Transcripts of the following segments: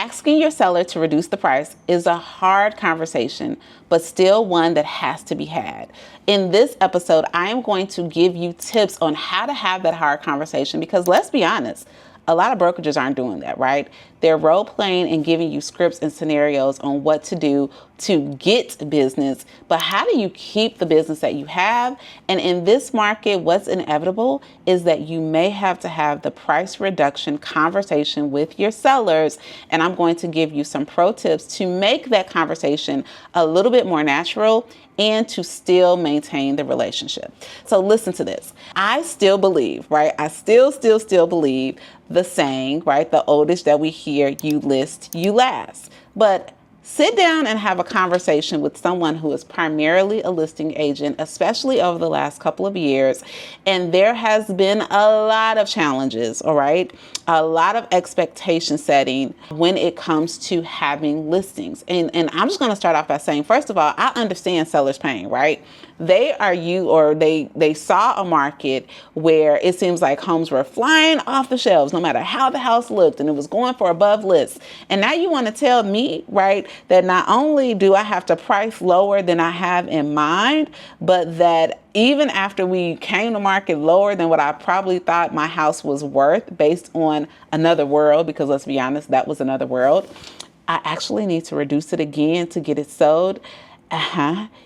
Asking your seller to reduce the price is a hard conversation, but still one that has to be had. In this episode, I am going to give you tips on how to have that hard conversation because let's be honest, a lot of brokerages aren't doing that, right? They're role playing and giving you scripts and scenarios on what to do to get business. But how do you keep the business that you have? And in this market, what's inevitable is that you may have to have the price reduction conversation with your sellers. And I'm going to give you some pro tips to make that conversation a little bit more natural and to still maintain the relationship. So listen to this. I still believe, right? I still believe the saying, right? The oldest that we hear, you list, you last. But sit down and have a conversation with someone who is primarily a listing agent, especially over the last couple of years. And there has been a lot of challenges, all right? A lot of expectation setting when it comes to having listings. And I'm just going to start off by saying, first of all, I understand sellers' pain, right? They saw a market where it seems like homes were flying off the shelves, no matter how the house looked, and it was going for above list. And now you want to tell me, right, that not only do I have to price lower than I have in mind, but that even after we came to market lower than what I probably thought my house was worth based on another world, because let's be honest, that was another world, I actually need to reduce it again to get it sold.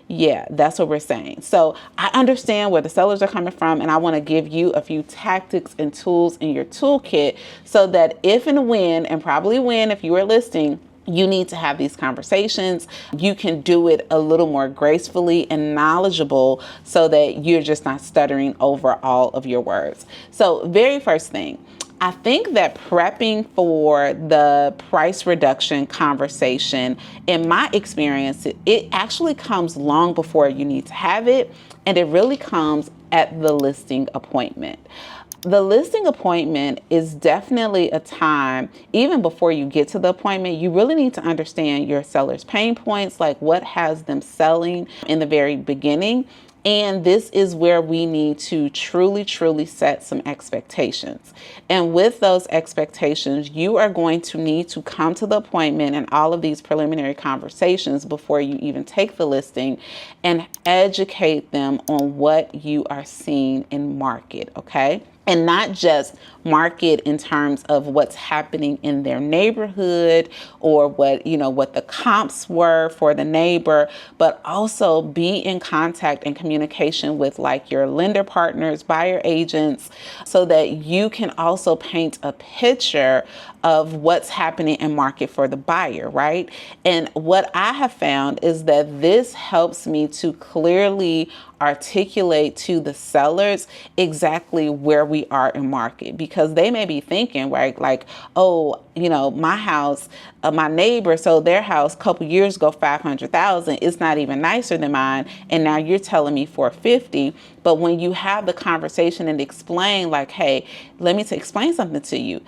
Yeah, that's what we're saying. So I understand where the sellers are coming from, and I want to give you a few tactics and tools in your toolkit so that if and when, and probably when, if you are listing, you need to have these conversations, you can do it a little more gracefully and knowledgeable so that you're just not stuttering over all of your words. So very first thing, I think that prepping for the price reduction conversation, in my experience, it actually comes long before you need to have it, and it really comes at the listing appointment. The listing appointment is definitely a time, even before you get to the appointment, you really need to understand your seller's pain points, like what has them selling in the very beginning. And this is where we need to truly set some expectations. And with those expectations, you are going to need to come to the appointment and all of these preliminary conversations before you even take the listing and educate them on what you are seeing in market, okay? And not just market in terms of what's happening in their neighborhood or what the comps were for the neighbor, but also be in contact and communication with like your lender partners, buyer agents, so that you can also paint a picture of what's happening in market for the buyer, right? And what I have found is that this helps me to clearly articulate to the sellers exactly where we are in market, because they may be thinking, right, like, oh, my house, my neighbor sold their house a couple years ago, 500,000. It's not even nicer than mine. And now you're telling me 450. But when you have the conversation and explain like, hey, let me explain something to you.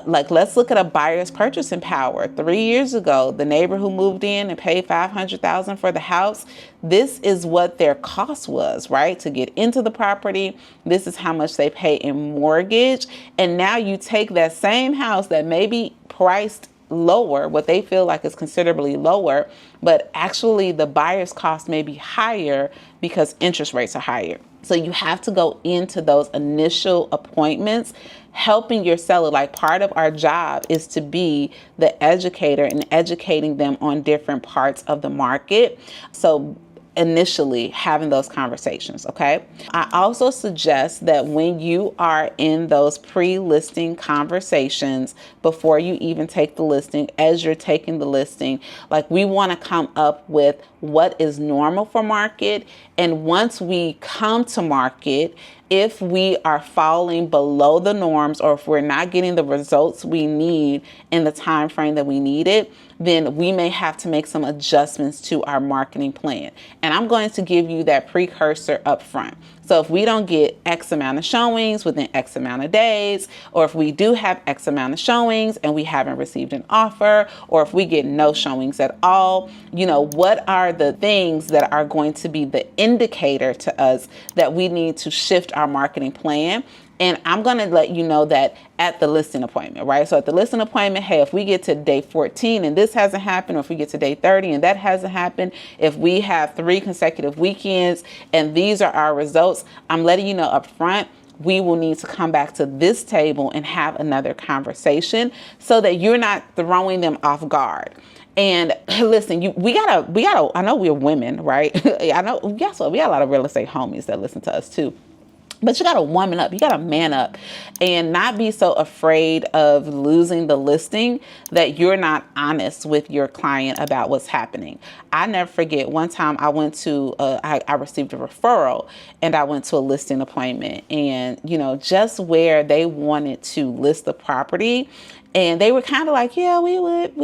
Let's look at a buyer's purchasing power. 3 years ago, the neighbor who moved in and paid $500,000 for the house, this is what their cost was, right? To get into the property. This is how much they pay in mortgage. And now you take that same house that may be priced lower, what they feel like is considerably lower, but actually the buyer's cost may be higher because interest rates are higher. So you have to go into those initial appointments helping your seller. Like, part of our job is to be the educator and educating them on different parts of the market. So initially having those conversations, okay? I also suggest that when you are in those pre-listing conversations, before you even take the listing, as you're taking the listing, like, we want to come up with what is normal for market. And once we come to market, if we are falling below the norms or if we're not getting the results we need in the time frame that we need it, then we may have to make some adjustments to our marketing plan. And I'm going to give you that precursor up front. So if we don't get X amount of showings within X amount of days, or if we do have X amount of showings and we haven't received an offer, or if we get no showings at all, what are the things that are going to be the indicator to us that we need to shift our marketing plan? And I'm going to let you know that at the listing appointment, right? So at the listing appointment, hey, if we get to day 14 and this hasn't happened, or if we get to day 30 and that hasn't happened, if we have 3 consecutive weekends and these are our results, I'm letting you know up front, we will need to come back to this table and have another conversation so that you're not throwing them off guard. And listen, we gotta, I know we're women, right? I know, guess what? We got a lot of real estate homies that listen to us too. But you got to woman up. You got to man up and not be so afraid of losing the listing that you're not honest with your client about what's happening. I never forget one time I went to, I received a referral and I went to a listing appointment, and, just where they wanted to list the property. And they were kind of like, yeah, we would,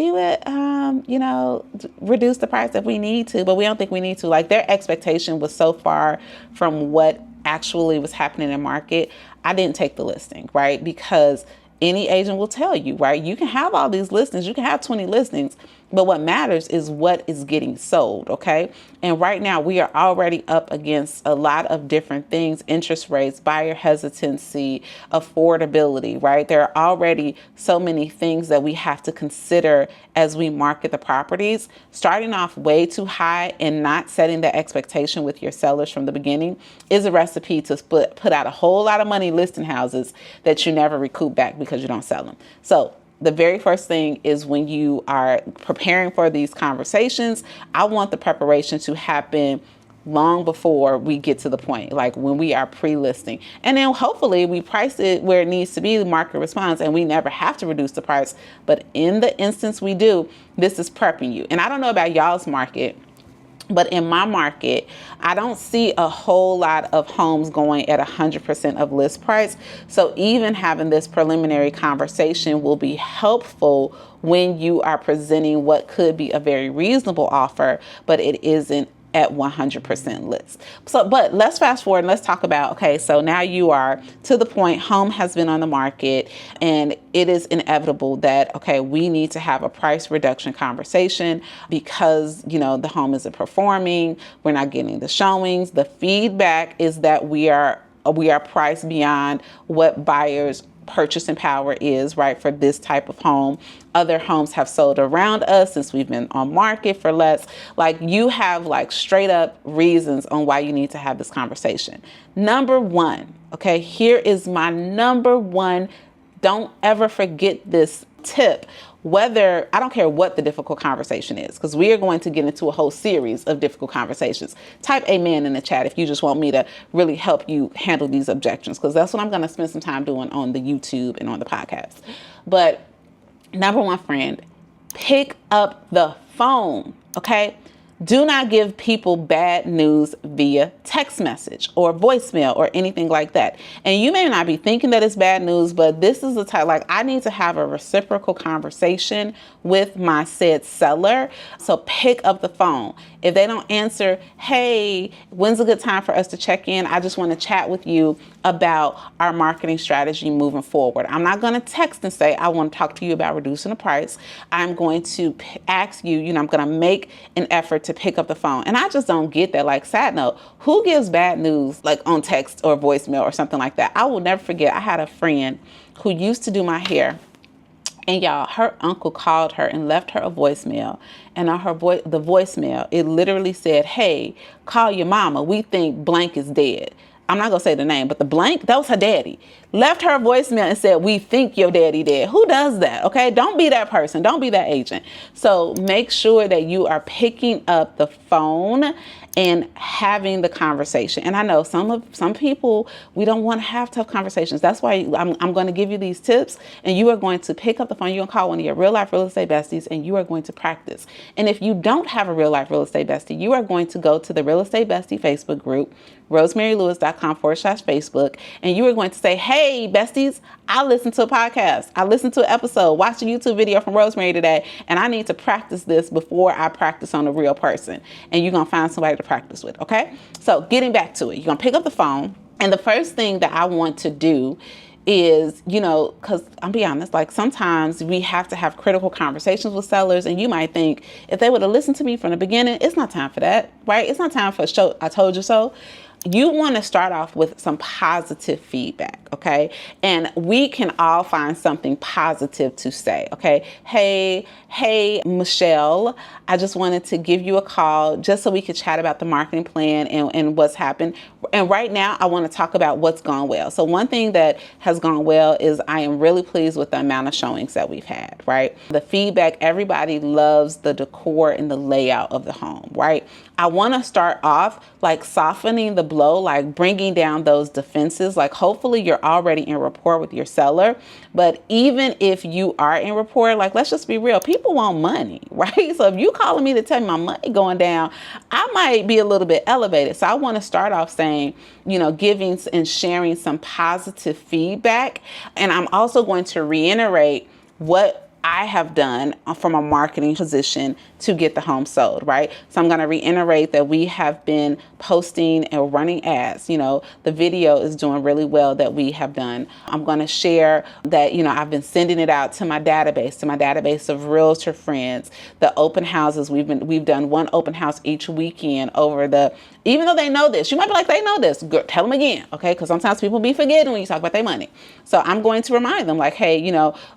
reduce the price if we need to, but we don't think we need to. Like, their expectation was so far from what actually was happening in the market. I didn't take the listing, right? Because any agent will tell you, right? You can have all these listings, you can have 20 listings, but what matters is what is getting sold, okay? And right now we are already up against a lot of different things: interest rates, buyer hesitancy, affordability, right? There are already so many things that we have to consider as we market the properties. Starting off way too high and not setting the expectation with your sellers from the beginning is a recipe to put out a whole lot of money listing houses that you never recoup back because you don't sell them. So the very first thing is, when you are preparing for these conversations, I want the preparation to happen long before we get to the point, like when we are pre-listing. And then hopefully we price it where it needs to be, the market response, and we never have to reduce the price. But in the instance we do, this is prepping you. And I don't know about y'all's market, but in my market, I don't see a whole lot of homes going at 100% of list price. So even having this preliminary conversation will be helpful when you are presenting what could be a very reasonable offer, but it isn't at 100% list. So, but let's fast forward and let's talk about, okay, so now you are to the point, home has been on the market, and it is inevitable that, okay, we need to have a price reduction conversation because, the home isn't performing, we're not getting the showings. The feedback is that we are priced beyond what buyers' purchasing power is, right, for this type of home. Other homes have sold around us since we've been on market for less. Like, you have like straight up reasons on why you need to have this conversation. Number one, okay, here is my number one. Don't ever forget this tip. I don't care what the difficult conversation is, because we are going to get into a whole series of difficult conversations. Type amen in the chat if you just want me to really help you handle these objections, because that's what I'm going to spend some time doing on the YouTube and on the podcast. But number one, friend, pick up the phone, okay? Do not give people bad news via text message or voicemail or anything like that. And you may not be thinking that it's bad news, but this is the type, like, I need to have a reciprocal conversation with my said seller. So pick up the phone. If they don't answer, hey, when's a good time for us to check in? I just want to chat with you about our marketing strategy moving forward. I'm not going to text and say, I want to talk to you about reducing the price. I'm going to ask you, I'm going to make an effort to pick up the phone. And I just don't get that. Like, side note, who gives bad news like on text or voicemail or something like that? I will never forget. I had a friend who used to do my hair. And y'all, her uncle called her and left her a voicemail. And on the voicemail, it literally said, hey, call your mama. We think blank is dead. I'm not going to say the name, but the blank, that was her daddy. Left her a voicemail and said, we think your daddy dead. Who does that? Okay. Don't be that person. Don't be that agent. So make sure that you are picking up the phone and having the conversation. And I know some people, we don't want to have tough conversations. That's why I'm going to give you these tips, and you are going to pick up the phone. You're going to call one of your real life real estate besties, and you are going to practice. And if you don't have a real life real estate bestie, you are going to go to the Real Estate Bestie Facebook group, rosemarylewis.com/Facebook. And you are going to say, hey, besties, I listened to a podcast. I listened to an episode, watched a YouTube video from Rosemary today, and I need to practice this before I practice on a real person. And you're going to find somebody to practice with. Okay. So getting back to it, you're going to pick up the phone. And the first thing that I want to do is, because I'll be honest, like, sometimes we have to have critical conversations with sellers, and you might think, if they would have listened to me from the beginning, it's not time for that, right? It's not time for a show, I told you so. you want to start off with some positive feedback, okay? And we can all find something positive to say, okay? Hey, Michelle, I just wanted to give you a call just so we could chat about the marketing plan and what's happened. And right now, I want to talk about what's gone well. So one thing that has gone well is I am really pleased with the amount of showings that we've had, right? The feedback, everybody loves the decor and the layout of the home, right? I want to start off like softening the blow, like bringing down those defenses. Like hopefully you're already in rapport with your seller. But even if you are in rapport, like let's just be real, people want money, right? So if you calling me to tell me my money going down, I might be a little bit elevated. So I want to start off saying, giving and sharing some positive feedback. And I'm also going to reiterate what I have done from a marketing position to get the home sold, right? So I'm going to reiterate that we have been posting and running ads. The video is doing really well that we have done. I'm going to share that, I've been sending it out to my database of realtor friends, the open houses. We've done one open house each weekend even though they know this, you might be like, they know this. Good, tell them again, okay? Because sometimes people be forgetting when you talk about their money. So I'm going to remind them like, hey,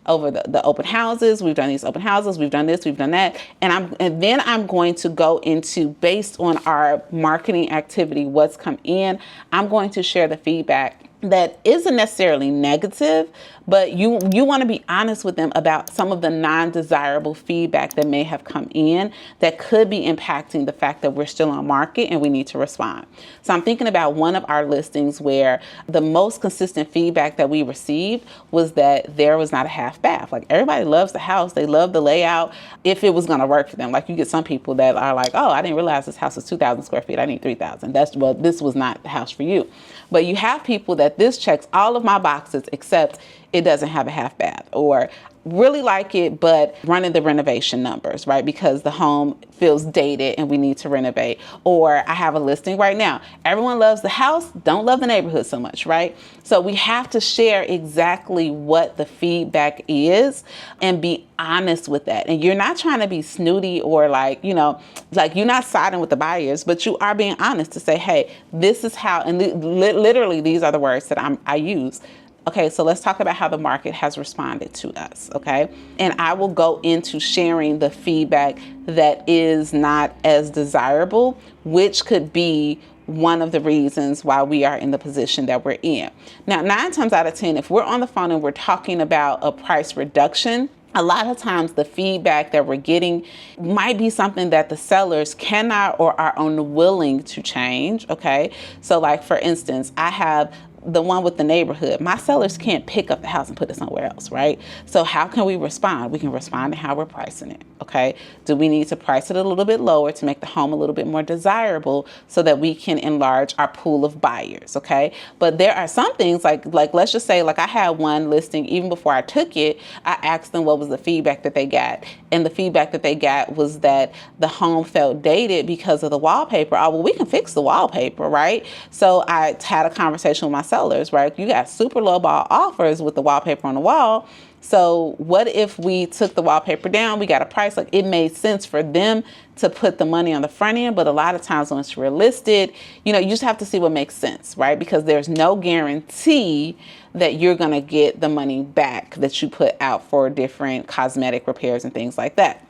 over the open houses, we've done these open houses, we've done this, we've done that. And then I'm going to go into, based on our marketing activity, what's come in, I'm going to share the feedback that isn't necessarily negative, but you want to be honest with them about some of the non-desirable feedback that may have come in that could be impacting the fact that we're still on market and we need to respond. So I'm thinking about one of our listings where the most consistent feedback that we received was that there was not a half bath. Like everybody loves the house. They love the layout if it was going to work for them. Like you get some people that are like, oh, I didn't realize this house is 2,000 square feet. I need 3,000. This was not the house for you. But you have people that this checks all of my boxes except it doesn't have a half bath, or really like it, but running the renovation numbers, right? Because the home feels dated and we need to renovate. Or I have a listing right now. Everyone loves the house, don't love the neighborhood so much, right? So we have to share exactly what the feedback is and be honest with that. And you're not trying to be snooty or like you're not siding with the buyers, but you are being honest to say, hey, this is how, and literally these are the words that I use. Okay, so let's talk about how the market has responded to us, okay? And I will go into sharing the feedback that is not as desirable, which could be one of the reasons why we are in the position that we're in. Now, 9 times out of 10, if we're on the phone and we're talking about a price reduction, a lot of times the feedback that we're getting might be something that the sellers cannot or are unwilling to change, okay? So like, for instance, I have the one with the neighborhood. My sellers can't pick up the house and put it somewhere else, right? So how can we respond? We can respond to how we're pricing it, okay? Do we need to price it a little bit lower to make the home a little bit more desirable so that we can enlarge our pool of buyers, okay? But there are some things like let's just say, like I had one listing, even before I took it, I asked them what was the feedback that they got. And the feedback that they got was that the home felt dated because of the wallpaper. Oh, well, we can fix the wallpaper, right? So I had a conversation with my sellers, right? You got super low ball offers with the wallpaper on the wall. So what if we took the wallpaper down? We got a price. Like it made sense for them to put the money on the front end. But a lot of times when it's listed, you just have to see what makes sense, right? Because there's no guarantee that you're going to get the money back that you put out for different cosmetic repairs and things like that.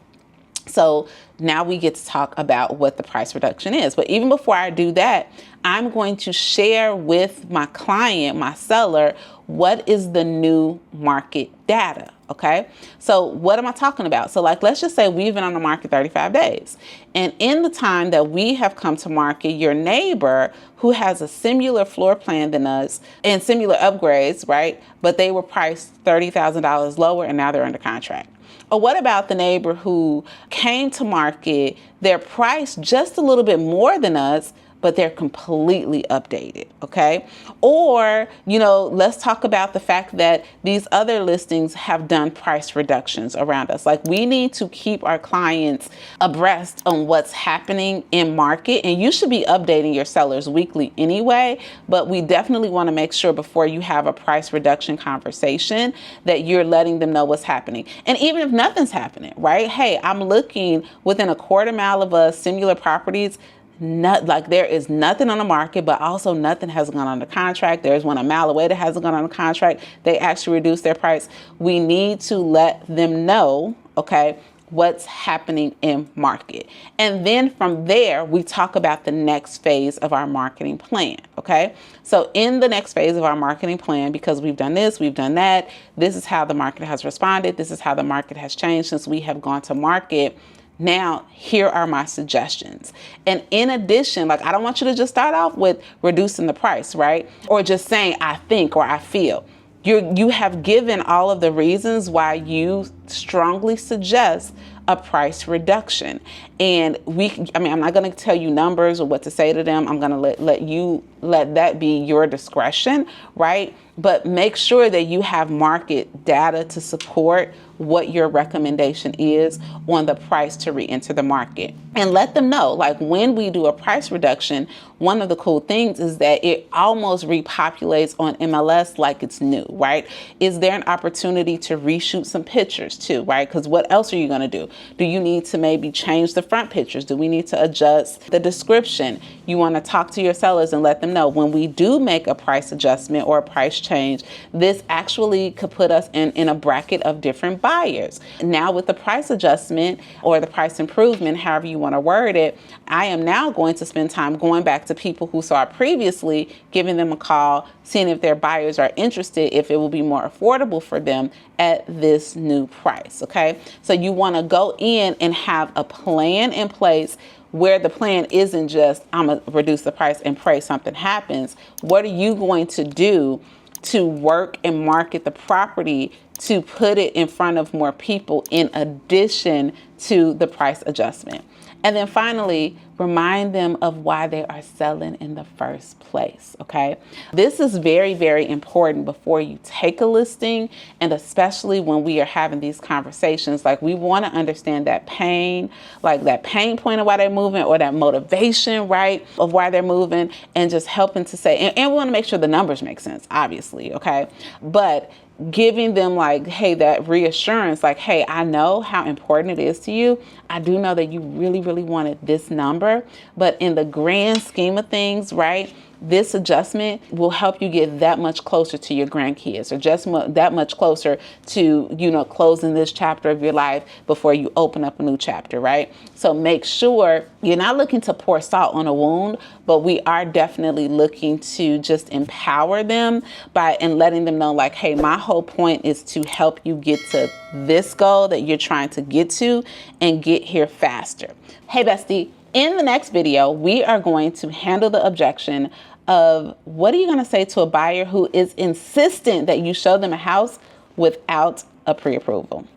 So now we get to talk about what the price reduction is. But even before I do that, I'm going to share with my client, my seller, what is the new market data, okay? So what am I talking about? So like, let's just say we've been on the market 35 days. And in the time that we have come to market, your neighbor who has a similar floor plan than us and similar upgrades, right? But they were priced $30,000 lower and now they're under contract. Or what about the neighbor who came to market, they're priced just a little bit more than us, but they're completely updated, okay? Or, let's talk about the fact that these other listings have done price reductions around us. Like we need to keep our clients abreast on what's happening in market, and you should be updating your sellers weekly anyway, but we definitely want to make sure before you have a price reduction conversation that you're letting them know what's happening. And even if nothing's happening, right? Hey, I'm looking within a quarter mile of us, similar properties. there is nothing on the market, but also nothing has gone under contract. There's one a mile away that hasn't gone under contract. They actually reduced their price. We need to let them know, okay, what's happening in market. And then from there, we talk about the next phase of our marketing plan, okay? So in the next phase of our marketing plan, because we've done this, we've done that, this is how the market has responded, this is how the market has changed since we have gone to market. Now, here are my suggestions. And in addition, like, I don't want you to just start off with reducing the price, right? Or just saying, I think, or I feel. You have given all of the reasons why you strongly suggest a price reduction. And I'm not going to tell you numbers or what to say to them. I'm going to let that be your discretion, right? But make sure that you have market data to support what your recommendation is on the price to re-enter the market. And let them know, like, when we do a price reduction, one of the cool things is that it almost repopulates on MLS like it's new, right? Is there an opportunity to reshoot some pictures too, right? Because what else are you going to do? Do you need to maybe change the front pictures? Do we need to adjust the description? You want to talk to your sellers and let them know when we do make a price adjustment or a price change, this actually could put us in a bracket of different buyers. Now with the price adjustment or the price improvement, however you want to word it, I am now going to spend time going back to people who saw it previously, giving them a call, seeing if their buyers are interested, if it will be more affordable for them at this new price, okay? So you want to go in and have a plan in place where the plan isn't just, I'm going to reduce the price and pray something happens. What are you going to do to work and market the property to put it in front of more people in addition to the price adjustment? And then finally, remind them of why they are selling in the first place, okay? This is very, very important before you take a listing, and especially when we are having these conversations. Like, we want to understand that pain, like that pain point of why they're moving, or that motivation, right, of why they're moving, and just helping to say, and we want to make sure the numbers make sense, obviously, okay? But giving them, like, hey, that reassurance, like, hey, I know how important it is to you. I do know that you really, really wanted this number, but in the grand scheme of things, right, this adjustment will help you get that much closer to your grandkids, or just that much closer to, closing this chapter of your life before you open up a new chapter, right? So make sure you're not looking to pour salt on a wound, but we are definitely looking to just empower them and letting them know, like, hey, my whole point is to help you get to this goal that you're trying to get to and get here faster. Hey, bestie, in the next video, we are going to handle the objection of what are you going to say to a buyer who is insistent that you show them a house without a pre-approval.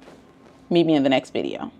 Meet me in the next video.